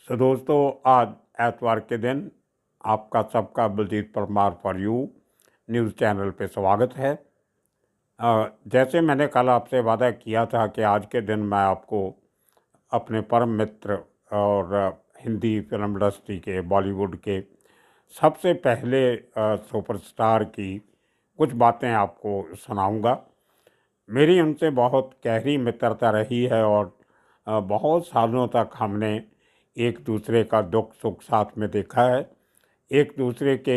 दोस्तों, आज एतवार के दिन आपका सबका Baljeet Parmar for you news channel पे स्वागत है। जैसे मैंने कल आपसे वादा किया था कि आज के दिन मैं आपको अपने परम मित्र और हिंदी फिल्म इंडस्ट्री के, बॉलीवुड के सबसे पहले सुपरस्टार की कुछ बातें आपको सुनाऊंगा। मेरी उनसे बहुत गहरी मित्रता रही है और बहुत सालों तक हमने एक दूसरे का दुख सुख साथ में देखा है, एक दूसरे के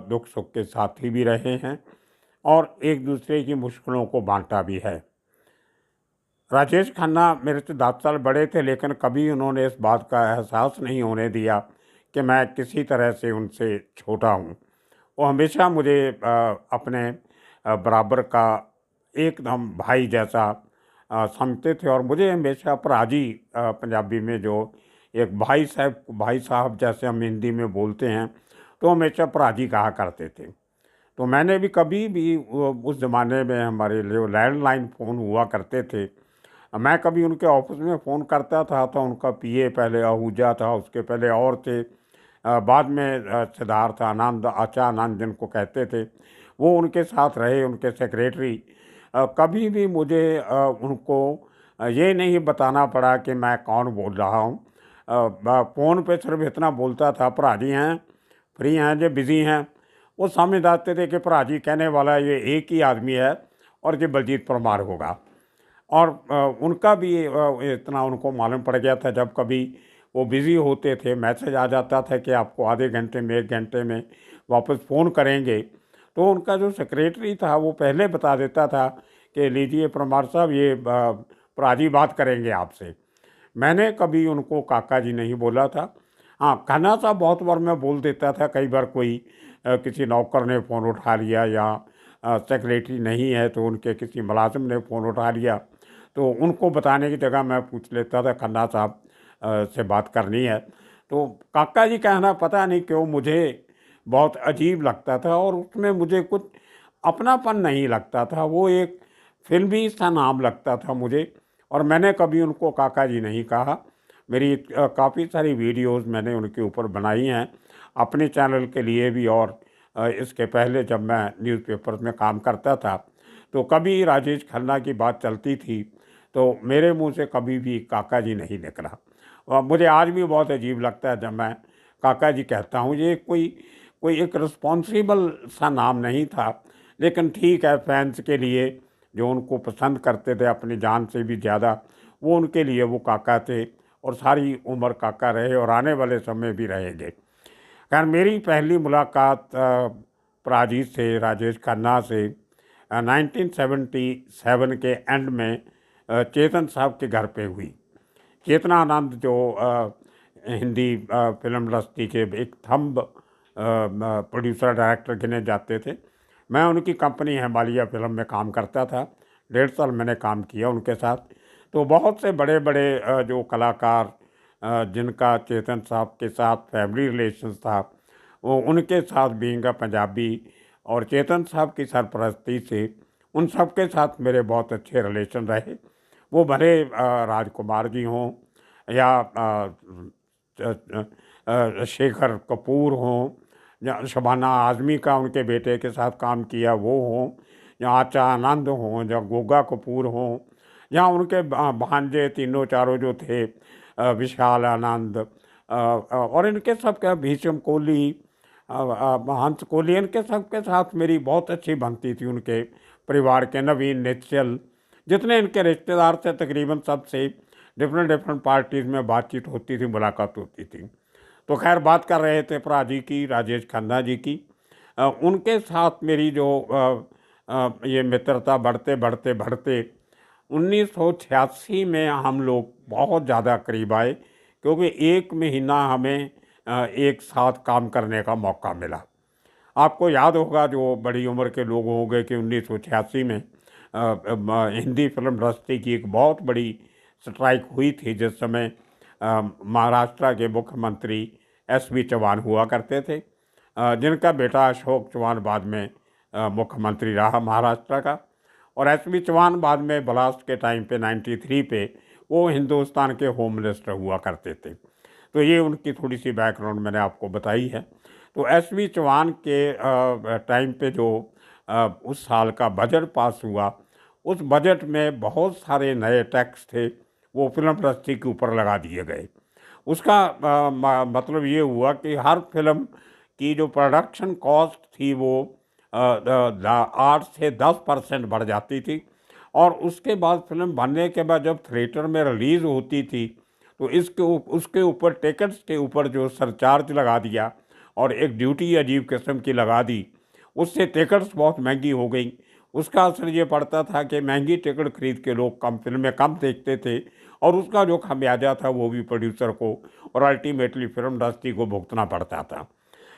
दुख सुख के साथी भी रहे हैं और एक दूसरे की मुश्किलों को बांटा भी है। राजेश खन्ना मेरे से 10 साल बड़े थे, लेकिन कभी उन्होंने इस बात का एहसास नहीं होने दिया कि मैं किसी तरह से उनसे छोटा हूँ। वो हमेशा मुझे अपने बराबर का एकदम भाई जैसा समझते थे और मुझे हमेशा पराजी, पंजाबी में जो एक भाई साहब जैसे हम हिंदी में बोलते हैं, तो हमेशा पराजी कहा करते थे। तो मैंने भी कभी भी उस ज़माने में हमारे लिए लैंडलाइन फ़ोन हुआ करते थे। मैं कभी उनके ऑफिस में फ़ोन करता था तो उनका पीए पहले आहूजा था, उसके पहले और थे, बाद में सिद्धार्थ आनंद, आचा आनंद जिनको कहते थे, वो उनके साथ रहे, उनके सेक्रेटरी। कभी भी मुझे उनको ये नहीं बताना पड़ा कि मैं कौन बोल रहा हूँ। फ़ोन पे सिर्फ इतना बोलता था, भरा जी हैं, फ्री हैं जो बिज़ी हैं। वो समझ जाते थे कि भरा जी कहने वाला ये एक ही आदमी है और ये बलजीत परमार होगा। और उनका भी इतना उनको मालूम पड़ गया था, जब कभी वो बिज़ी होते थे, मैसेज आ जाता था कि आपको आधे घंटे में 1 घंटे में वापस फ़ोन करेंगे, तो उनका जो सेक्रेटरी था वो पहले बता देता था कि लीजिए परमार साहब, ये पराजी बात करेंगे आपसे। मैंने कभी उनको काका जी नहीं बोला था। हाँ, खन्ना साहब बहुत बार मैं बोल देता था, कई बार कोई किसी नौकर ने फ़ोन उठा लिया या सेक्रेटरी नहीं है तो उनके किसी मुलाजिम ने फ़ोन उठा लिया, तो उनको बताने की जगह मैं पूछ लेता था खन्ना साहब से बात करनी है। तो काका जी कहना पता नहीं क्यों मुझे बहुत अजीब लगता था और उसमें मुझे कुछ अपनापन नहीं लगता था। वो एक फिल्मी सा नाम लगता था मुझे और मैंने कभी उनको काका जी नहीं कहा। मेरी काफ़ी सारी वीडियोस मैंने उनके ऊपर बनाई हैं अपने चैनल के लिए भी, और इसके पहले जब मैं न्यूज़पेपर में काम करता था तो कभी राजेश खन्ना की बात चलती थी तो मेरे मुंह से कभी भी काका जी नहीं निकला। और मुझे आज भी बहुत अजीब लगता है जब मैं काका जी कहता हूँ। ये कोई कोई एक रिस्पॉन्सिबल सा नाम नहीं था, लेकिन ठीक है, फैंस के लिए जो उनको पसंद करते थे अपनी जान से भी ज़्यादा, वो उनके लिए वो काका थे और सारी उम्र काका रहे और आने वाले समय भी रहेंगे। खैर, मेरी पहली मुलाकात पराजीत से, राजेश खन्ना से 1977 के एंड में चेतन साहब के घर पे हुई। चेतना आनंद जो हिंदी फिल्म इंडस्ट्री के एक थंब प्रोड्यूसर डायरेक्टर गिने जाते थे, मैं उनकी कंपनी हिमालय फिल्म में काम करता था। 1.5 साल मैंने काम किया उनके साथ। तो बहुत से बड़े बड़े जो कलाकार जिनका चेतन साहब के साथ फैमिली रिलेशंस था, वो उनके साथ बीइंग अ पंजाबी और चेतन साहब की सरपरस्ती से उन सब के साथ मेरे बहुत अच्छे रिलेशन रहे। वो भले राजकुमार जी हों या शेखर कपूर हों या शबाना आज़मी का उनके बेटे के साथ काम किया वो हों, या आचा आनंद हों, या गोगा कपूर हों, या उनके भांजे तीनों चारों जो थे, विशाल आनंद, और इनके सब के भीष्म कोहली, हंस कोहली, इनके सब के साथ मेरी बहुत अच्छी बनती थी। उनके परिवार के नवीन निश्चल, जितने इनके रिश्तेदार थे, तकरीबन सब से डिफरेंट डिफरेंट पार्टीज़ में बातचीत होती थी, मुलाकात होती थी। तो खैर, बात कर रहे थे परा जी की, राजेश खन्ना जी की। उनके साथ मेरी जो ये मित्रता बढ़ते बढ़ते बढ़ते 1986 में हम लोग बहुत ज़्यादा करीब आए, क्योंकि 1 महीना हमें एक साथ काम करने का मौका मिला। आपको याद होगा, जो बड़ी उम्र के लोग होंगे, कि 1986 में हिंदी फिल्म इंडस्ट्री की एक बहुत बड़ी स्ट्राइक हुई थी, जिस समय महाराष्ट्र के मुख्यमंत्री एस.वी. चौहान हुआ करते थे, जिनका बेटा अशोक चौहान बाद में मुख्यमंत्री रहा महाराष्ट्र का। और एस.वी. चौहान बाद में ब्लास्ट के टाइम पे 93 पे वो हिंदुस्तान के होम मिनिस्टर हुआ करते थे। तो ये उनकी थोड़ी सी बैकग्राउंड मैंने आपको बताई है। तो एस.वी. चौहान के टाइम पे जो उस साल का बजट पास हुआ, उस बजट में बहुत सारे नए टैक्स थे, वो फिल्म इंडस्ट्री के ऊपर लगा दिए गए। उसका मतलब ये हुआ कि हर फिल्म की जो प्रोडक्शन कॉस्ट थी वो 8 से 10% बढ़ जाती थी, और उसके बाद फिल्म बनने के बाद जब थिएटर में रिलीज़ होती थी तो उसके ऊपर टिकट्स के ऊपर जो सरचार्ज लगा दिया और एक ड्यूटी अजीब किस्म की लगा दी, उससे टिकट्स बहुत महंगी हो गई। उसका असर ये पड़ता था कि महंगी टिकट खरीद के लोग कम फिल्में कम देखते थे, और उसका जो खमियाजा था वो भी प्रोड्यूसर को और अल्टीमेटली फिल्म इंडस्ट्री को भुगतना पड़ता था।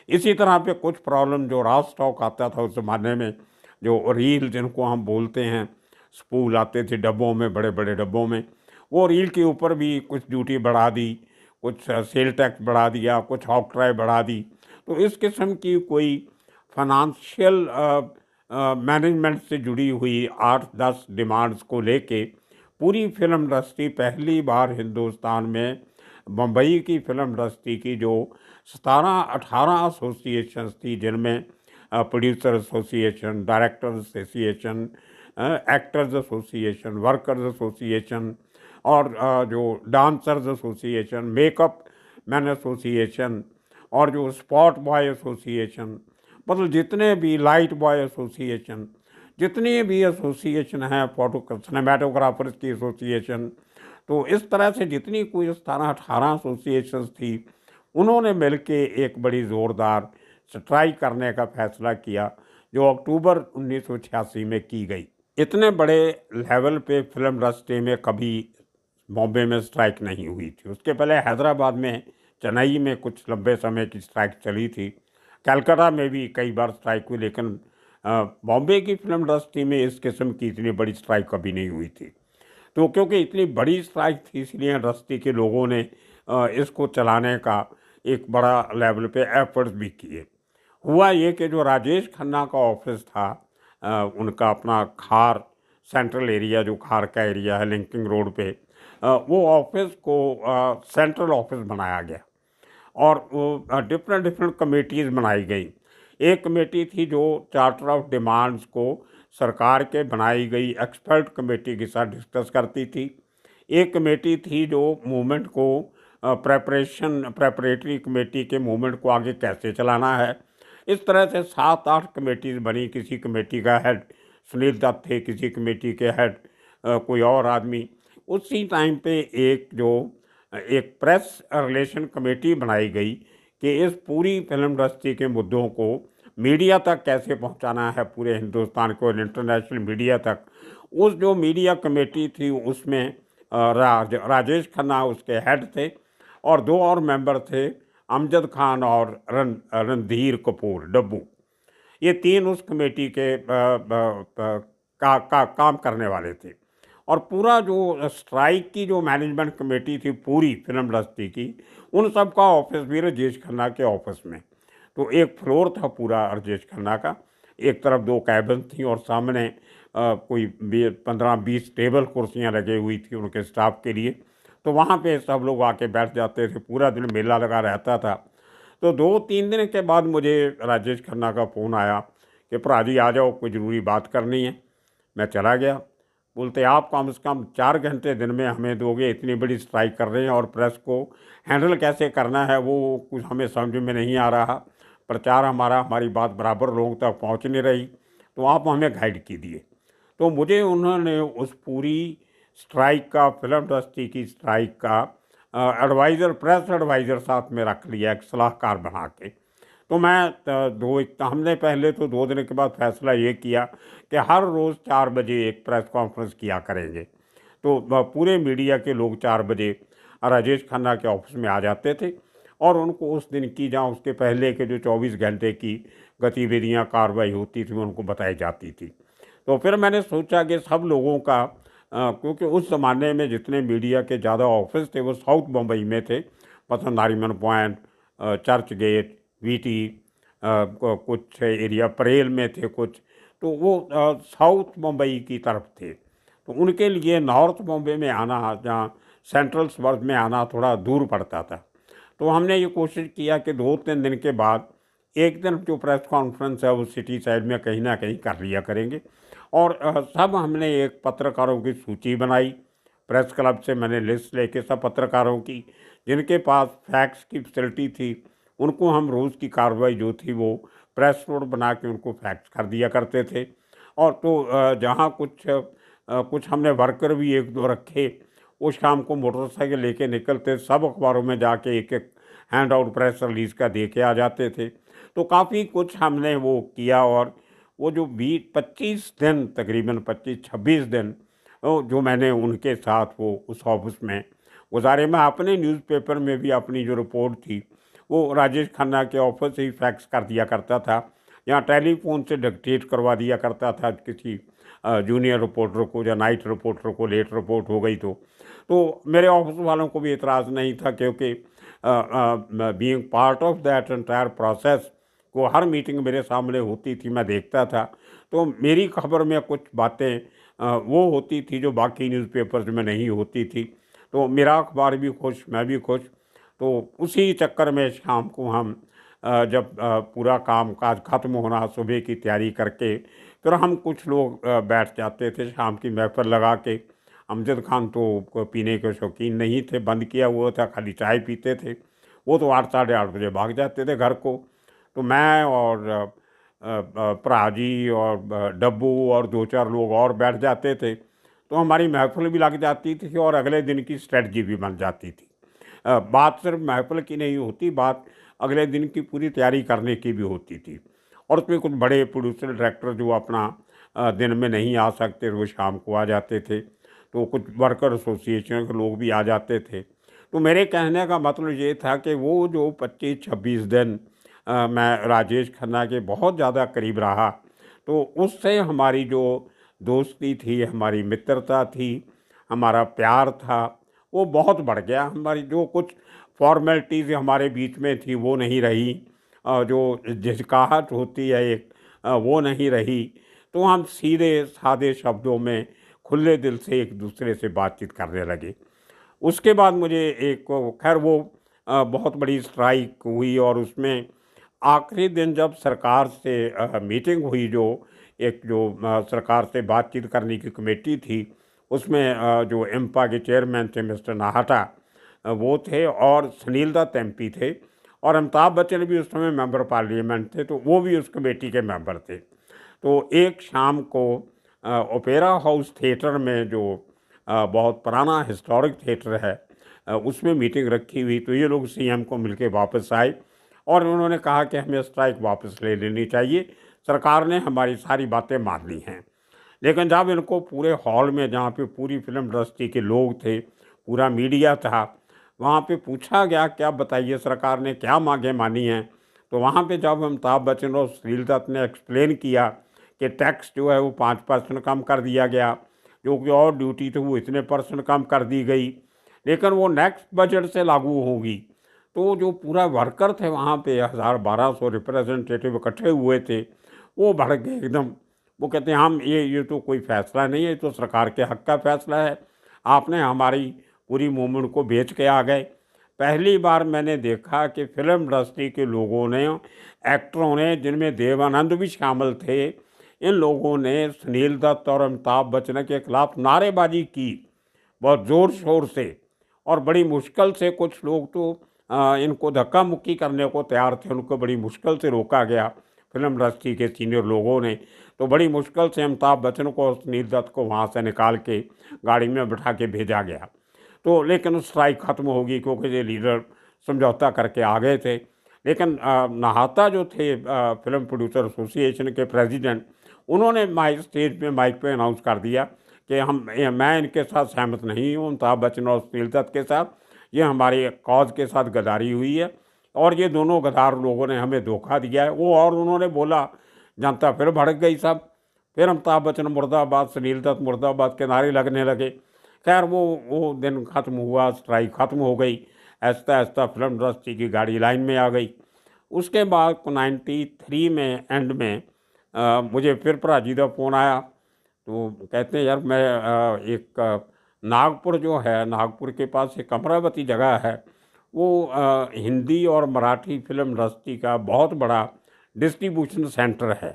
इसी तरह पे कुछ प्रॉब्लम जो रॉ स्टॉक आता था उस ज़माने में, जो रील जिनको हम बोलते हैं, स्पूल आते थे डब्बों में, बड़े बड़े डब्बों में, वो रील के ऊपर भी कुछ ड्यूटी बढ़ा दी, कुछ सेल टैक्स बढ़ा दिया, कुछ ऑक्ट्राय बढ़ा दी। तो इस किस्म की कोई फाइनेंशियल मैनेजमेंट से जुड़ी हुई 8-10 डिमांड्स को लेके पूरी फिल्म इंडस्ट्री पहली बार हिंदुस्तान में, बम्बई की फिल्म इंडस्ट्री की जो 17-18 एसोसिएशंस थी, जिनमें producer association, directors association, actors association, workers association, और जो dancers association, makeup man association, और जो स्पॉट बॉय एसोसिएशन, मतलब जितने भी लाइट बॉय एसोसिएशन, जितनी भी एसोसिएशन हैं, फोटो सिनेमाटोग्राफर्स की एसोसिएशन, तो इस तरह से जितनी कोई 17-18 एसोसिएशंस थी, उन्होंने मिलके एक बड़ी ज़ोरदार स्ट्राइक करने का फैसला किया, जो अक्टूबर 1986 में की गई। इतने बड़े लेवल पे फिल्म इंडस्ट्री में कभी बॉम्बे में स्ट्राइक नहीं हुई थी। उसके पहले हैदराबाद में, चेन्नई में कुछ लंबे समय की स्ट्राइक चली थी, कलकत्ता में भी कई बार स्ट्राइक हुई, लेकिन बॉम्बे की फिल्म इंडस्ट्री में इस किस्म की इतनी बड़ी स्ट्राइक कभी नहीं हुई थी। तो क्योंकि इतनी बड़ी स्ट्राइक थी, इसलिए इंडस्ट्री के लोगों ने इसको चलाने का एक बड़ा लेवल पे एफर्ट्स भी किए। हुआ ये कि जो राजेश खन्ना का ऑफिस था, उनका अपना खार सेंट्रल एरिया, जो खार का एरिया है लिंकिंग रोड पे, वो ऑफिस को सेंट्रल ऑफिस बनाया गया, और वो डिफरेंट डिफरेंट कमेटीज़ बनाई गई। एक कमेटी थी जो चार्टर ऑफ डिमांड्स को सरकार के बनाई गई एक्सपर्ट कमेटी के साथ डिस्कस करती थी। एक कमेटी थी जो मूवमेंट को प्रेपरेटरी कमेटी के मूवमेंट को आगे कैसे चलाना है। इस तरह से 7-8 कमेटीज़ बनी। किसी कमेटी का हेड सुनील दत्त थे, किसी कमेटी के हेड कोई और आदमी। उसी टाइम पे एक प्रेस रिलेशन कमेटी बनाई गई कि इस पूरी फिल्म इंडस्ट्री के मुद्दों को मीडिया तक कैसे पहुंचाना है, पूरे हिंदुस्तान को, इंटरनेशनल मीडिया तक। उस जो मीडिया कमेटी थी उसमें राजेश खन्ना उसके हेड थे, और 2 और मेंबर थे, अमजद खान और रणधीर कपूर डब्बू। ये 3 उस कमेटी के काम करने वाले थे। और पूरा जो स्ट्राइक की जो मैनेजमेंट कमेटी थी पूरी फिल्म इंडस्ट्री की, उन सब का ऑफिस भी राजेश खन्ना के ऑफिस में। तो एक फ्लोर था पूरा राजेश खन्ना का, एक तरफ 2 कैबिन थी, और सामने कोई 15-20 टेबल कुर्सियां लगी हुई थी उनके स्टाफ के लिए। तो वहाँ पे सब लोग आके बैठ जाते थे, पूरा दिन मेला लगा रहता था। तो 2-3 दिन के बाद मुझे राजेश खन्ना का फ़ोन आया कि भरा जी आ जाओ, कोई ज़रूरी बात करनी है। मैं चला गया। बोलते आप कम से कम 4 घंटे दिन में हमें दोगे, इतनी बड़ी स्ट्राइक कर रहे हैं, और प्रेस को हैंडल कैसे करना है वो कुछ हमें समझ में नहीं आ रहा, प्रचार हमारी बात बराबर लोगों तक पहुंच नहीं रही, तो आप हमें गाइड कीजिए। तो मुझे उन्होंने उस पूरी स्ट्राइक का, फिल्म इंडस्ट्री की स्ट्राइक का एडवाइज़र, प्रेस एडवाइज़र साथ में रख लिया, एक सलाहकार बना के। तो हमने पहले तो 2 दिन के बाद फैसला ये किया कि हर रोज़ 4 बजे एक प्रेस कॉन्फ्रेंस किया करेंगे। तो पूरे मीडिया के लोग 4 बजे राजेश खन्ना के ऑफिस में आ जाते थे, और उनको उस दिन की, जहाँ उसके पहले के जो 24 घंटे की गतिविधियाँ, कार्रवाई होती थी, उनको बताई जाती थी। तो फिर मैंने सोचा कि सब लोगों का, क्योंकि उस ज़माने में जितने मीडिया के ज़्यादा ऑफिस थे वो साउथ बम्बई में थे, मतलब Nariman point, church gate, VT, कुछ एरिया परेल में थे कुछ, तो वो साउथ मुंबई की तरफ थे। तो उनके लिए नॉर्थ बॉम्बे में आना, जहाँ सेंट्रल सवर्ब में आना थोड़ा दूर पड़ता था। तो हमने ये कोशिश किया कि 2-3 दिन के बाद एक दिन जो प्रेस कॉन्फ्रेंस है वो सिटी साइड में कहीं ना कहीं कर लिया करेंगे। और सब हमने एक पत्रकारों की सूची बनाई, प्रेस क्लब से मैंने लिस्ट लेके सब पत्रकारों की जिनके पास फैक्स की फैसिलिटी थी, उनको हम रोज़ की कार्रवाई जो थी वो प्रेस नोट बना के उनको फैक्स कर दिया करते थे। और तो जहाँ कुछ हमने वर्कर भी 1-2 रखे, वो शाम को मोटरसाइकिल लेके निकलते, सब अखबारों में जाके एक-एक हैंड आउट प्रेस रिलीज़ का दे के आ जाते थे। तो काफ़ी कुछ हमने वो किया और वो जो 20-25 दिन, तकरीबन 25-26 दिन जो मैंने उनके साथ वो उस ऑफिस में गुजारे। मैं अपने न्यूज़पेपर में भी अपनी जो रिपोर्ट थी वो राजेश खन्ना के ऑफिस से ही फैक्स कर दिया करता था, या टेलीफोन से डिक्टेट करवा दिया करता था किसी जूनियर रिपोर्टर को या नाइट रिपोर्टर को लेट रिपोर्ट हो गई तो मेरे ऑफिस वालों को भी एतराज़ नहीं था, क्योंकि being part of that entire process, वो हर मीटिंग मेरे सामने होती थी, मैं देखता था। तो मेरी खबर में कुछ बातें वो होती थी जो बाकी न्यूज़पेपर्स में नहीं होती थी। तो मेरा अखबार भी खुश, मैं भी खुश। तो उसी चक्कर में शाम को हम जब पूरा काम काज ख़त्म होना, सुबह की तैयारी करके फिर हम कुछ लोग बैठ जाते थे शाम की महफ़िल लगा के। अमजद खान तो पीने के शौकीन नहीं थे, बंद किया हुआ था, खाली चाय पीते थे। वो तो 8 साढ़े 8 बजे भाग जाते थे घर को। तो मैं और भरा जी और डब्बू और 2-4 लोग और बैठ जाते थे। तो हमारी महफ़िल भी लग जाती थी और अगले दिन की स्ट्रेटजी भी बन जाती थी। बात सिर्फ महफ़िल की नहीं होती, बात अगले दिन की पूरी तैयारी करने की भी होती थी। और उसमें कुछ बड़े प्रोड्यूसर डायरेक्टर जो अपना दिन में नहीं आ सकते, वो शाम को आ जाते थे। तो कुछ वर्कर एसोसिएशन के लोग भी आ जाते थे। तो मेरे कहने का मतलब ये था कि वो जो 25-26 दिन मैं राजेश खन्ना के बहुत ज़्यादा करीब रहा, तो उससे हमारी जो दोस्ती थी, हमारी मित्रता थी, हमारा प्यार था, वो बहुत बढ़ गया। हमारी जो कुछ फॉर्मेलिटीज़ हमारे बीच में थी वो नहीं रही, जो झिझकाहट होती है एक, वो नहीं रही। तो हम सीधे सादे शब्दों में खुले दिल से एक दूसरे से बातचीत करने लगे। उसके बाद मुझे एक खैर वो बहुत बड़ी स्ट्राइक हुई और उसमें आखिरी दिन जब सरकार से मीटिंग हुई, जो सरकार से बातचीत करने की कमेटी थी, उसमें जो एम्पा के चेयरमैन थे मिस्टर नाहटा, वो थे, और सुनील दत्त एमपी थे, और अमिताभ बच्चन भी उस समय मेंबर पार्लियामेंट थे, तो वो भी उस कमेटी के मेंबर थे। तो एक शाम को ओपेरा हाउस थिएटर में, जो बहुत पुराना हिस्टोरिक थिएटर है, उसमें मीटिंग रखी हुई। तो ये लोग सीएम को मिलके वापस आए और उन्होंने कहा कि हमें स्ट्राइक वापस ले लेनी चाहिए, सरकार ने हमारी सारी बातें मान ली हैं। लेकिन जब इनको पूरे हॉल में, जहाँ पे पूरी फिल्म इंडस्ट्री के लोग थे, पूरा मीडिया था, वहाँ पे पूछा गया क्या बताइए सरकार ने क्या मांगें मानी हैं, तो वहाँ पे जब अमिताभ बच्चन और सुनील दत्त ने एक्सप्लेन किया कि टैक्स जो है वो 5% कम कर दिया गया, जो कि और ड्यूटी थी वो इतने % कम कर दी गई, लेकिन वो नेक्स्ट बजट से लागू होगी। तो जो पूरा वर्कर थे वहाँ पे, 1000-1200 रिप्रेजेंटेटिव इकट्ठे हुए थे, वो भड़क गए एकदम। वो कहते हैं हम ये तो कोई फ़ैसला नहीं है, ये तो सरकार के हक़ का फ़ैसला है, आपने हमारी पूरी मूवमेंट को बेच के आ गए। पहली बार मैंने देखा कि फ़िल्म इंडस्ट्री के लोगों ने, एक्टरों ने, जिनमें देव आनंद भी शामिल थे, इन लोगों ने सुनील दत्त और अमिताभ बच्चन के खिलाफ नारेबाजी की, बहुत ज़ोर शोर से। और बड़ी मुश्किल से कुछ लोग तो इनको धक्का मुक्की करने को तैयार थे, उनको बड़ी मुश्किल से रोका गया फिल्म इंडस्ट्री के सीनियर लोगों ने। तो बड़ी मुश्किल से अमिताभ बच्चन को और सुनील दत्त को वहाँ से निकाल के गाड़ी में बिठा के भेजा गया। तो लेकिन स्ट्राइक ख़त्म होगी, क्योंकि ये लीडर समझौता करके आ गए थे। लेकिन नाहता जो थे फिल्म प्रोड्यूसर एसोसिएशन के प्रेसिडेंट, उन्होंने स्टेज पे माइक पे अनाउंस कर दिया कि मैं इनके साथ सहमत नहीं हूँ, अमिताभ बच्चन और सुनील दत्त के साथ, ये हमारे कॉज के साथ गद्दारी हुई है और ये दोनों गद्दार लोगों ने हमें धोखा दिया है। वो और उन्होंने बोला, जनता फिर भड़क गई सब। फिर अमिताभ बच्चन मुर्दाबाद, सुनील दत्त मुर्दाबाद के नारे लगने लगे। खैर वो दिन ख़त्म हुआ, स्ट्राइक ख़त्म हो गई। आहिस्ता आहिस्ता फिल्म इंडस्ट्री की गाड़ी लाइन में आ गई। उसके बाद 93 में एंड में मुझे फिर पराजी का फ़ोन आया। तो कहते हैं यार मैं नागपुर जो है, नागपुर के पास एक अमरावती जगह है, वो हिंदी और मराठी फिल्म इंडस्ट्री का बहुत बड़ा डिस्ट्रीब्यूशन सेंटर है।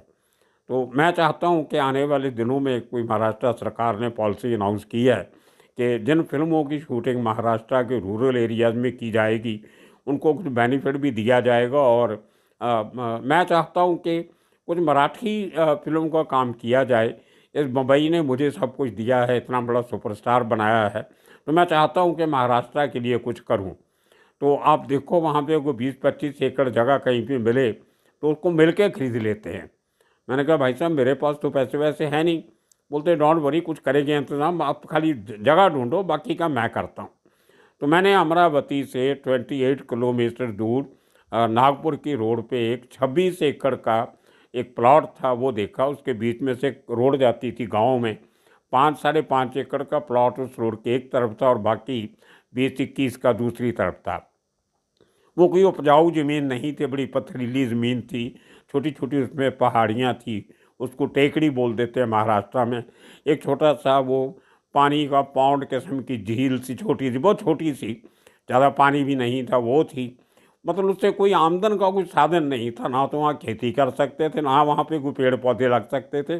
तो मैं चाहता हूं कि आने वाले दिनों में कोई महाराष्ट्र सरकार ने पॉलिसी अनाउंस की है कि जिन फिल्मों की शूटिंग महाराष्ट्र के रूरल एरियाज़ में की जाएगी उनको कुछ बेनिफिट भी दिया जाएगा। और मैं चाहता हूं कि कुछ मराठी फिल्म का काम किया जाए। इस मुंबई ने मुझे सब कुछ दिया है, इतना बड़ा सुपरस्टार बनाया है, तो मैं चाहता हूं कि महाराष्ट्र के लिए कुछ करूं। तो आप देखो वहाँ पे कोई 20-25 एकड़ जगह कहीं पे मिले तो उसको मिल के खरीद लेते हैं। मैंने कहा भाई साहब मेरे पास तो पैसे वैसे हैं नहीं। बोलते डोंट वरी, कुछ करेंगे इंतज़ाम, आप खाली जगह ढूंढो, बाकी का मैं करता हूँ। तो मैंने अमरावती से 28 किलोमीटर दूर नागपुर की रोड पे एक 26 एकड़ का एक प्लॉट था, वो देखा। उसके बीच में से रोड जाती थी गाँव में। 5-5.5 एकड़ का प्लॉट उस रोड के एक तरफ था और बाकी 20-21 का दूसरी तरफ था। वो कोई उपजाऊ ज़मीन नहीं थी, बड़ी पथरीली ज़मीन थी, छोटी छोटी उसमें पहाड़ियाँ थी। उसको टेकड़ी बोल देते हैं महाराष्ट्र में। एक छोटा सा वो पानी का पौंड किस्म की झील सी छोटी सी, बहुत छोटी सी, ज़्यादा पानी भी नहीं था, वो थी। मतलब उससे कोई आमदन का कोई साधन नहीं था, ना तो वहाँ खेती कर सकते थे, ना वहाँ पे कोई पेड़ पौधे लग सकते थे।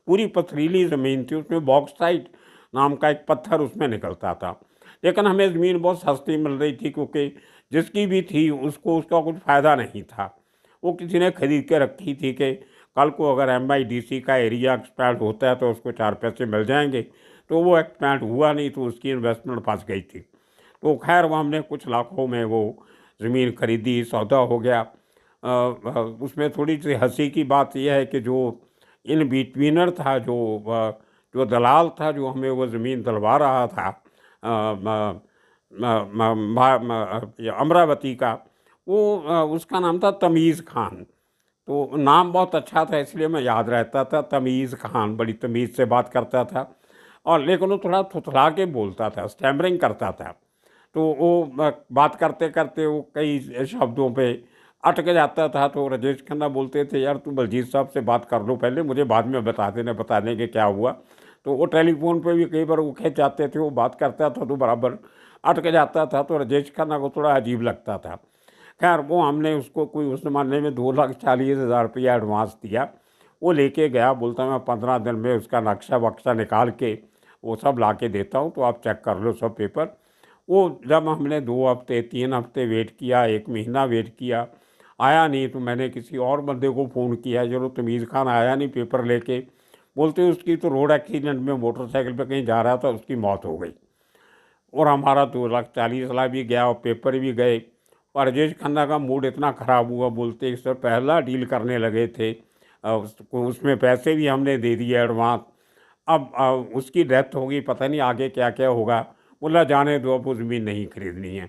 पूरी पथरीली ज़मीन थी, उसमें बॉक्साइट नाम का एक पत्थर उसमें निकलता था। लेकिन हमें ज़मीन बहुत सस्ती मिल रही थी, क्योंकि जिसकी भी थी उसको उसका कुछ फ़ायदा नहीं था। वो किसी ने खरीद के रखी थी कि कल को अगर MIDC का एरिया एक्सपैंड होता है तो उसको 4 पैसे मिल जाएंगे। तो वो एक्सपैंड हुआ नहीं, तो उसकी इन्वेस्टमेंट फंस गई थी। तो खैर वो हमने कुछ लाखों में वो ज़मीन खरीदी, सौदा हो गया। उसमें थोड़ी सी हंसी की बात यह है कि जो इन बिटवीनर था, जो दलाल था, जो हमें वो ज़मीन दिलवा रहा था अमरावती का, वो उसका नाम था तमीज़ खान। तो नाम बहुत अच्छा था, इसलिए मैं याद रहता था, तमीज़ खान। बड़ी तमीज़ से बात करता था, और लेकिन वो थोड़ा थुथला के बोलता था, स्टैमरिंग करता था। तो वो बात करते करते वो कई शब्दों पे अटक जाता था। तो राजेश खन्ना बोलते थे, यार तू बलजीत साहब से बात कर लो पहले, मुझे बाद में बता देना, बता देंगे क्या हुआ। तो वो टेलीफोन पे भी कई बार वो खिंच जाते थे, वो बात करता था तो बराबर अटक जाता था। तो राजेश खन्ना को थोड़ा अजीब लगता था। खैर वो हमने उसको कोई उस ज़माने में 2,40,000 रुपया एडवांस दिया। वो लेके गया, बोलता मैं 15 दिन में उसका नक्शा वक्शा निकाल के वो सब ला के देता हूँ, तो आप चेक कर लो सब पेपर। वो जब हमने 2 हफ्ते 3 हफ्ते वेट किया, 1 महीना वेट किया, आया नहीं, तो मैंने किसी और बंदे को फ़ोन किया। चलो तमीज़ खान आया नहीं पेपर लेके। बोलते उसकी तो रोड एक्सीडेंट में मोटरसाइकिल पे कहीं जा रहा था, उसकी मौत हो गई। और हमारा 2,40,00,000 भी गया और पेपर भी गए। और राजेश खन्ना का मूड इतना ख़राब हुआ, बोलते सर पहला डील करने लगे थे, उसमें पैसे भी हमने दे दिए एडवांस। अब उसकी डेथ हो गई, पता नहीं आगे क्या क्या होगा। बोला जाने दो, अब वो ज़मीन नहीं खरीदनी है।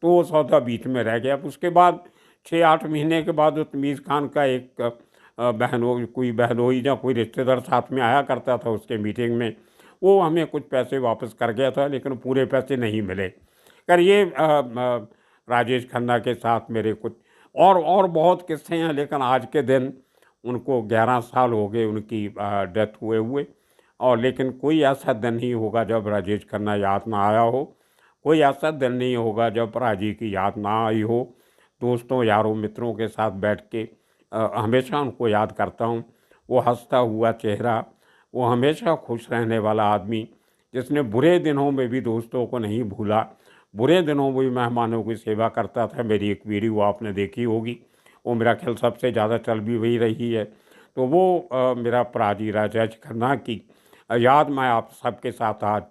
तो वो सौदा बीच में रह गया। अब उसके बाद 6-8 महीने के बाद वो तमीज़ खान का एक कोई बहनोई या कोई रिश्तेदार साथ में आया करता था उसके मीटिंग में। वो हमें कुछ पैसे वापस कर गया था, लेकिन पूरे पैसे नहीं मिले। खैर ये राजेश खन्ना के साथ मेरे कुछ और बहुत किस्से हैं, लेकिन आज के दिन उनको 11 साल हो गए उनकी डेथ हुए हुए। और लेकिन कोई ऐसा दिन नहीं होगा जब राजेश खन्ना याद ना आया हो। कोई ऐसा दिन नहीं होगा जब राजी की याद ना आई हो। दोस्तों यारों मित्रों के साथ बैठ के हमेशा उनको याद करता हूँ। वो हंसता हुआ चेहरा, वो हमेशा खुश रहने वाला आदमी, जिसने बुरे दिनों में भी दोस्तों को नहीं भूला, बुरे दिनों में भी मेहमानों की सेवा करता था। मेरी एक वीडियो आपने देखी होगी, वो मेरा ख्याल सबसे ज़्यादा चल भी वही रही है। तो वो मेरा प्राजी राजेश खन्ना की याद मैं आप सबके साथ आज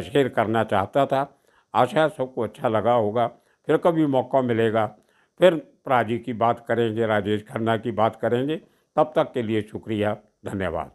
शेयर करना चाहता था। आशा है सबको अच्छा लगा होगा। फिर कभी मौका मिलेगा, फिर प्राजी की बात करेंगे, राजेश खन्ना की बात करेंगे। तब तक के लिए शुक्रिया, धन्यवाद।